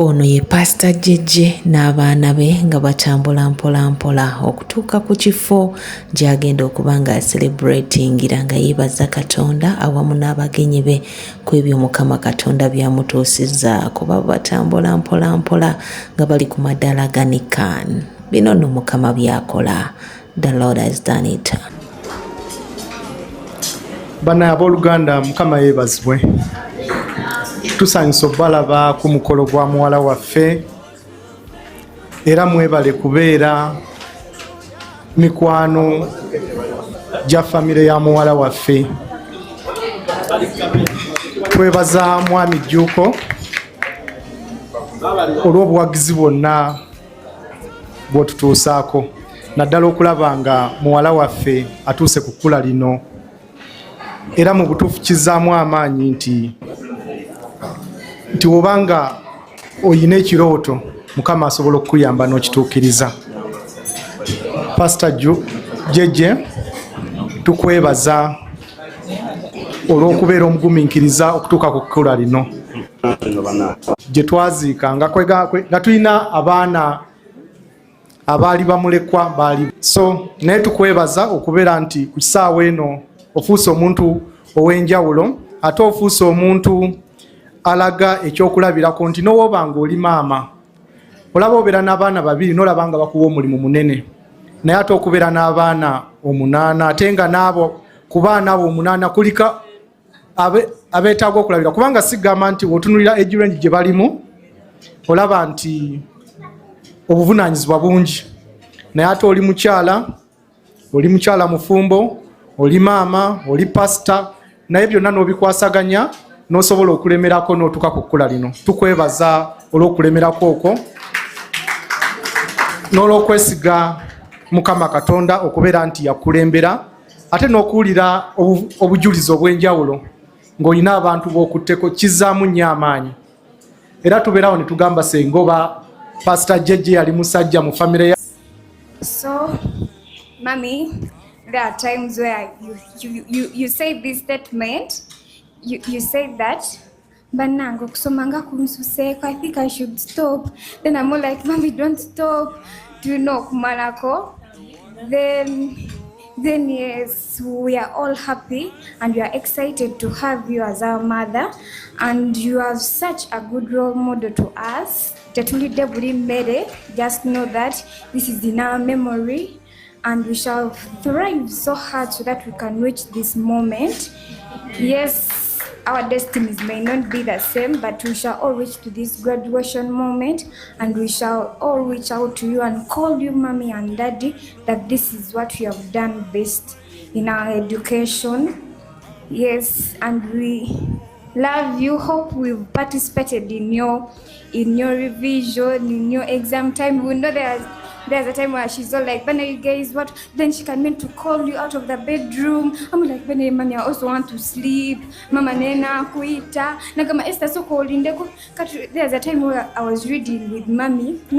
Ono ye Pastor Jeje n'abaana be nga batambula mpola mpola okutuuka ku kifo gy'agenda okuba nga celebratingira nga yeebaza Katonda awamu n'abagenyi be ku ebyo Mukama Katonda byamutuusizza kuba batambula mpola mpola nga bali ku maddaala ga Nikan. Bino nno Mukama byakola. The Lord has done it. Bana abooluganda Mukama yeebazibwe. Tusanyusa obbalaba ku mukolo gwa muwala waffe era mwebale kubeera mikwano gya famire ya muwala waffe. Twebaza Mwami Jjuuko olw'obuwagizi bwonna bw'otutuusaako naddala okulaba nga muwala waffe atuuse ku kkula lino era mu butuufu kizzaamu amaanyi nti obanga oyina ekirooto Mukama asobola okukuyamba n'okituukiriza. Pastor Jeje tukwebaza olw'okubeera omugumiikiriza okutuuka ku kkula lino gye twaziika nga tulina abaana abaali bamulekwa baali so naye tukwebaza okubeera nti ku kisaawa eno ofuuse omuntu ow'enjawulo ate ofuuse omuntu alaga ekyokulabirako nti n'owoba nga oli maama olaba obeera n'abaana babiri n'olaba nga bakuwa omulimu munene naye ate okubeera n'abaana 8 ate nga n'abo ku baana abo 8 kulika abeetaaga okulabira kubanga sigamba nti otunulira age range gye balimu olaba nti obuvunaanyizibwa bungi naye ate oli mukyala mufumbo oli maama oli pastor naye byonna n'obikwasaganya n'osobola okulemerako n'otuuka ku kkula lino. Tukwebaza olw'okulemerako okwo n'olw'okwesiga Mukama Katonda okubeera nti yakulembera ate n'okuwulira obujulizi obw'enjawulo ng'olina abantu b'okutteko kizzaamu nnyo amaanyi era tubeerawo ne tugamba sengoba Pastor Jeje yali musajja mu famire ya. So, Mommy, there are times where you say this statement. You say that, Banango kusomanga kunsuseko, I think I should stop. Then I'm more like, Mommy, don't stop. Do you know kumalako? Then yes, we are all happy and we are excited to have you as our mother, and you are such a good role model to us. Just know that this is in our memory and we shall thrive so hard so that we can reach this moment. Yes, our destinies may not be the same, but we shall all reach to this graduation moment and we shall all reach out to you and call you Mommy and Daddy that this is what we have done best in our education. Yes, and we love you. Hope we've participated in your revision, in your exam time. We know there's a time where she's all like, Bana, you guys, what? Then she can mean to call you out of the bedroom. I'm like, Bana, Mommy, I also want to sleep. Mama, Nena, Kuita. Nagama, Esther, so cold. There's a time where I was reading with Mommy. But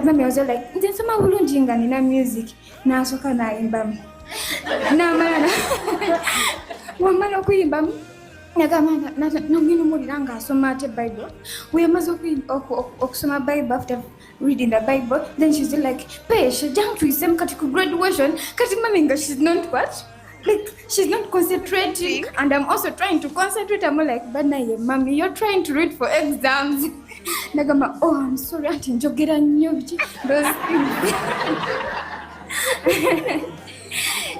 Mommy was all like, then some ulunjinga nina music. Na soka na imba. Na mana. Wamana kuimba. Nagama, no minu muliranga asoma ate Bible. We amaze okusoma Bible after reading the Bible. Then she's like, Pesha, jump to his same category graduation. Kati Mami, she's not what? Like, she's not concentrating. And I'm also trying to concentrate. I'm like, but now, Mommy, you're trying to read for exams. Nagama, oh, I'm sorry, Auntie Njogera Nyobichi. Those things.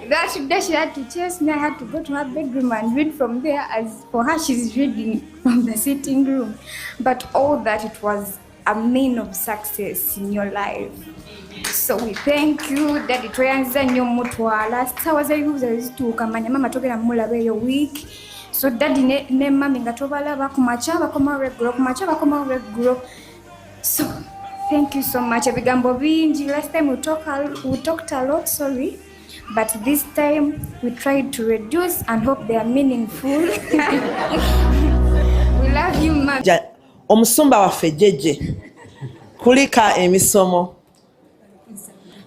That she had to chase me. I had to go to her bedroom and read from there. As for her, she's reading from the sitting room. But all that, it was a mean of success in your life. So we thank you, Daddy. Twayanza nyo mutwala. Sawaza yuza to kamanya mama toke na mula be your week. So Daddy ne mami ngatobalaba kumachaba koma regular. So thank you so much. Ebigambo bingi. Last time we talked a lot. Sorry. But this time we tried to reduce and hope they are meaningful. We love you, Mom. Musumba waffe Jeje kulika emisomo.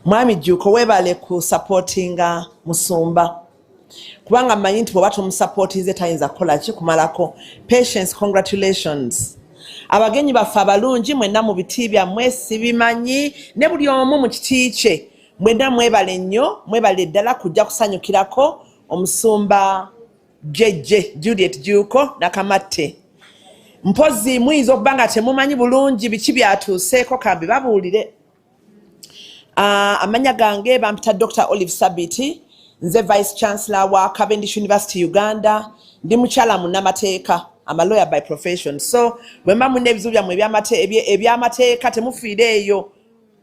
Mwami Jjuuko webale ku supportinga Musumba. Kubanga manyi nti bw'oba tomusupportinze tayinza kukola ki kumalako. Patience, congratulations. abagenyi baffe abalungi mwenna mu biti byammwe sibimanyi ne buli omu mu kiti kye mwenna mwebale nnyo mwebale ddala kujja kusanyukirako omusumba jjejje Juliet Juuko Nakamatte. Mpozi muyinza okuba nga temumanyi bulungi biki byatuuseeko kambi babuulire. Amanya gange bampita Dr. Olive Sabiti, nze Vice Chancellor wa Cavendish University Uganda, ndi mukyala munnamateeka, I'm a lawyer by profession. So bwe mba mulina ebizibu byammwe eby'amateeka temufiire eyo,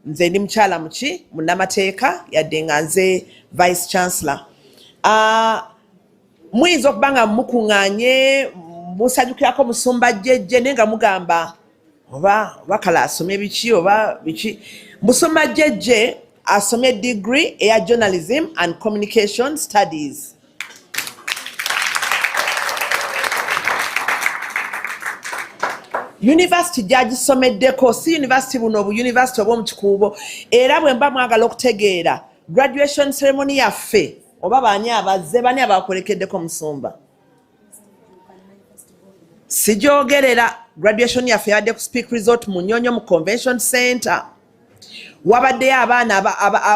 nze ndi mukyala muki munnamateeka yadde nga nze Vice Chancellor. Muyinza okuba nga mukuŋŋaanye musanyukirako musumba jjejje naye nga mugamba oba wakala asome biki oba biki. Musumba jjejje asomye degree eya journalism and communication studies. University gyagisomeddeko si university buno obu university obw'omu kikuubo era bwe mba mwagala okutegeera graduation ceremony yaffe oba baani abazze bani abakolekeddeko musumba. Sijoogerera graduation yaffe yabadde ku Speak Resort mu Nnyonyo mu Convention Center. Wabaddeyo abaana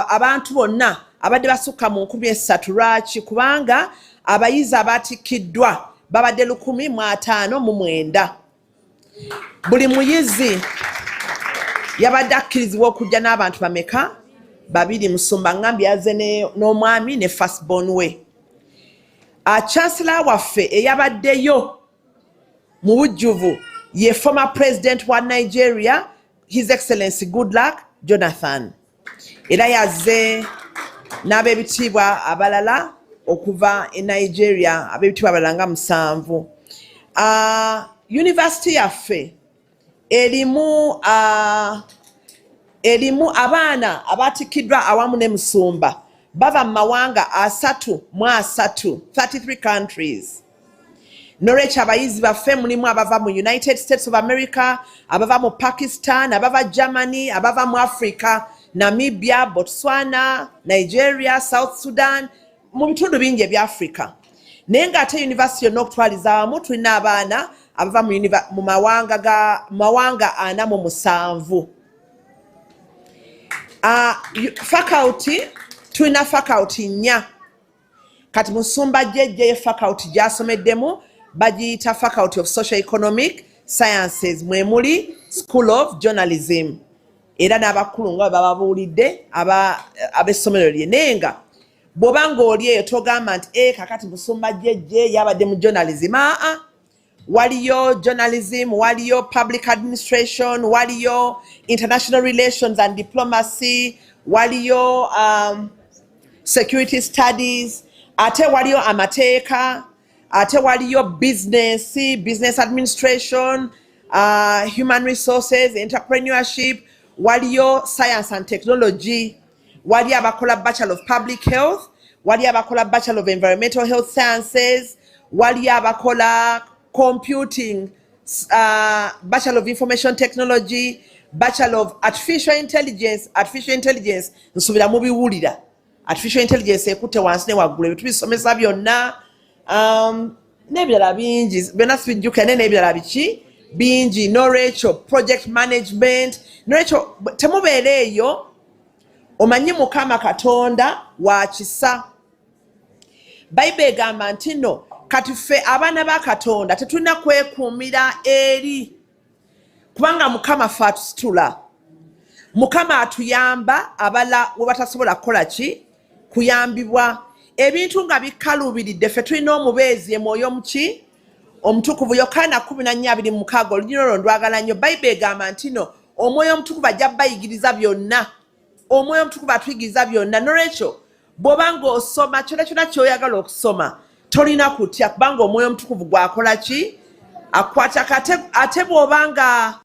abantu bonna abadde basukka mu 13 lwaki kubanga abayizi abaatikiddwa babadde 159. Buli muyizi yabadde akkirizibwa okujja n'abantu bameka 2 Musumba ngambye yazze n'omwami ne firstborn we. Chancellor waffe eyabaddeyo mu bujjuvu ye former president wa Nigeria His Excellency Goodluck Jonathan. Era yazze n'ab'ebitiibwa abalala okuva e Nigeria ab'ebitiibwa abalala nga 7. University yaffe erimu abaana abaatikiddwa awamu ne Musumba bava mu mawanga 33 countries. Norwich abayizi baffe mulimu abava mu United States of America, abava mu Pakistan, abava Germany, abava mu Africa, Namibia, Botswana, Nigeria, South Sudan, mu bitundu bingi ebya Africa. Naye ng'ate university yonna okutwaliza awamu tulina abaana abava mu mawanga 47. Faculty tulina faculty 4. Kati Musumba jjejje faculty gy'asomeddemu bagiyita Faculty of Socio-Economic Sciences mwemuli School of Journalism. Era n'abakulu nga bababuulidde ab'essomero lye. Naye nga bw'oba ng'oli eyo togamba nti kakati Musumba jjejje yabadde mu journalism. Waliyo journalism, waliyo public administration, waliyo international relations and diplomacy, waliyo security studies, ate waliyo amateeka, ate waliyo business administration, human resources, entrepreneurship, waliyo science and technology, waliyo abakola Bachelor of Public Health, waliyo abakola Bachelor of Environmental Health Sciences, waliyo abakola computing, Bachelor of Information Technology, Bachelor of Artificial Intelligence. Nsubira mu biwulira. Artificial Intelligence ekutte wansi ne waggulu ebintu bisomesa byonna. N'ebirala bingi byonna sibijjukira naye n'ebirala biki bingi. Norekyo project management. Norekyo temubeera eyo omanyi Mukama Katonda wa kisa. Bayibuli egamba nti no kati ffe abaana ba Katonda tetulina kwekuumira eri kubanga Mukama ffe atusitula. Mukama atuyamba abala we batasobola kukola ki kuyambibwa. Ebintu nga bikaluubiridde ffe tulina omubeezi Mwoyo muki omutukuvu. Yokaana 14:26 olulimi olwo ndwagala nnyo. Bayibuli egamba nti no Omwoyo Omutukuvu ajja bayigiriza byonna. Omwoyo Omutukuvu atuyigiriza byonna. Nolwekyo bw'oba ng'osoma kyonna ky'oyagala okusoma tolina kutya kubanga Omwoyo Omutukuvu gwakola ki akwata. Ate bw'oba nga